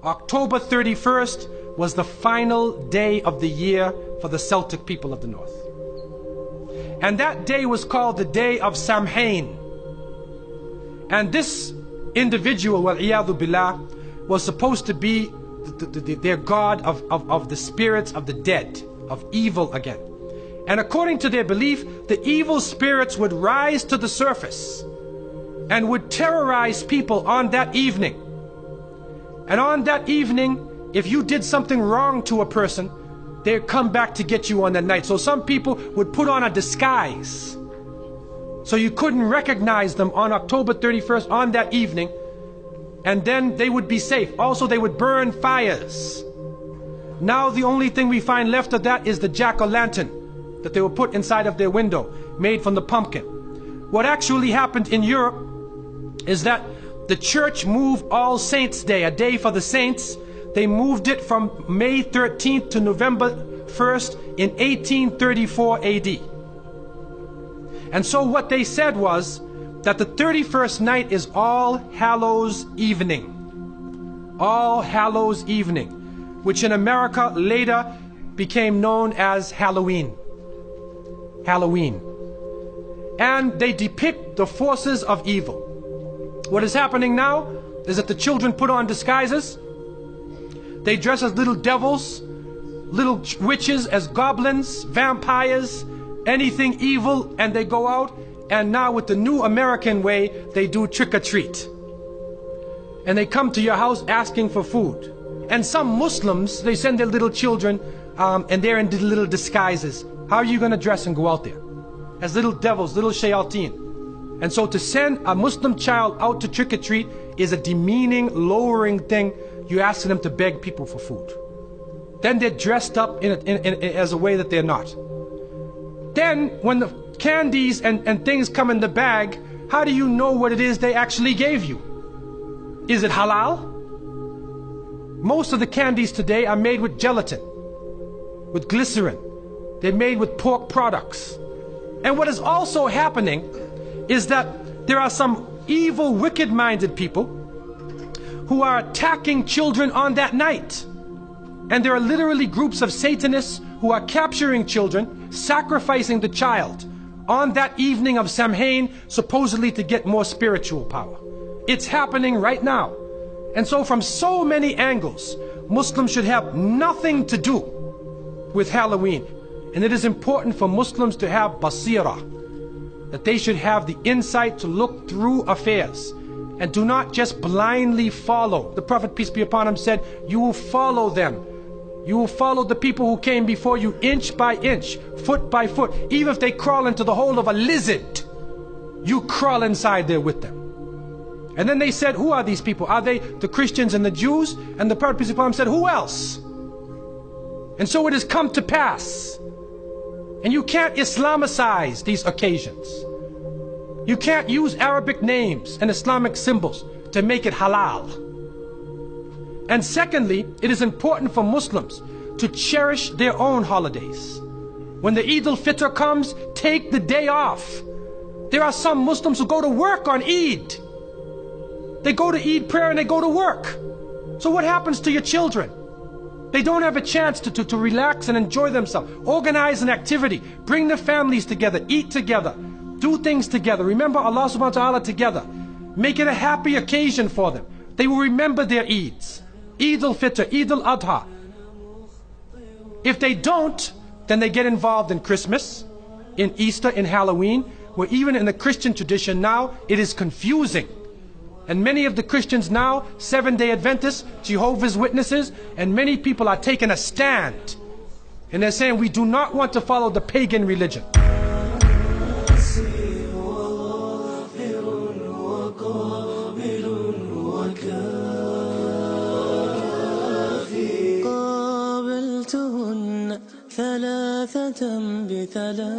October 31st was the final day of the year for the Celtic people of the North. And that day was called the Day of Samhain. And this individual, wal-iyadhu billah, was supposed to be their god of the spirits of the dead, of evil again. And according to their belief, the evil spirits would rise to the surface and would terrorize people on that evening. And on that evening, if you did something wrong to a person, they'd come back to get you on that night. So some people would put on a disguise, so you couldn't recognize them on October 31st on that evening, and then they would be safe. Also, they would burn fires. Now the only thing we find left of that is the jack-o'-lantern that they would put inside of their window, made from the pumpkin. What actually happened in Europe is that the church moved All Saints' Day, a day for the saints. They moved it from May 13th to November 1st in 1834 AD. And so what they said was that the 31st night is All Hallows Evening. All Hallows Evening, which in America later became known as Halloween. Halloween. And they depict the forces of evil. What is happening now is that the children put on disguises. They dress as little devils, little witches, as goblins, vampires, anything evil, and they go out. And now with the new American way, they do trick-or-treat. And they come to your house asking for food. And some Muslims, they send their little children and they're in little disguises. How are you going to dress and go out there? As little devils, little shayateen. And so to send a Muslim child out to trick-or-treat is a demeaning, lowering thing. You're asking them to beg people for food. Then they're dressed up as a way that they're not. Then when the candies and things come in the bag, how do you know what it is they actually gave you? Is it halal? Most of the candies today are made with gelatin, with glycerin. They're made with pork products. And what is also happening is that there are some evil, wicked-minded people who are attacking children on that night. And there are literally groups of Satanists who are capturing children, sacrificing the child on that evening of Samhain, supposedly to get more spiritual power. It's happening right now. And so from so many angles, Muslims should have nothing to do with Halloween. And it is important for Muslims to have basira, that they should have the insight to look through affairs and do not just blindly follow. The Prophet, peace be upon him, said, you will follow them. You will follow the people who came before you inch by inch, foot by foot. Even if they crawl into the hole of a lizard, you crawl inside there with them. And then they said, who are these people? Are they the Christians and the Jews? And the Prophet, peace be upon him, said, who else? And so it has come to pass. And you can't Islamicize these occasions. You can't use Arabic names and Islamic symbols to make it halal. And secondly, it is important for Muslims to cherish their own holidays. When the Eid al-Fitr comes, take the day off. There are some Muslims who go to work on Eid. They go to Eid prayer and they go to work. So what happens to your children? They don't have a chance to relax and enjoy themselves. Organize an activity. Bring their families together. Eat together. Do things together. Remember Allah subhanahu wa ta'ala together. Make it a happy occasion for them. They will remember their Eids. Eid al-Fitr, Eid al-Adha. If they don't, then they get involved in Christmas, in Easter, in Halloween, where even in the Christian tradition now, it is confusing. And many of the Christians now, Seventh-day Adventists, Jehovah's Witnesses, and many people are taking a stand. And they're saying, we do not want to follow the pagan religion. ثلاثة بثلاثة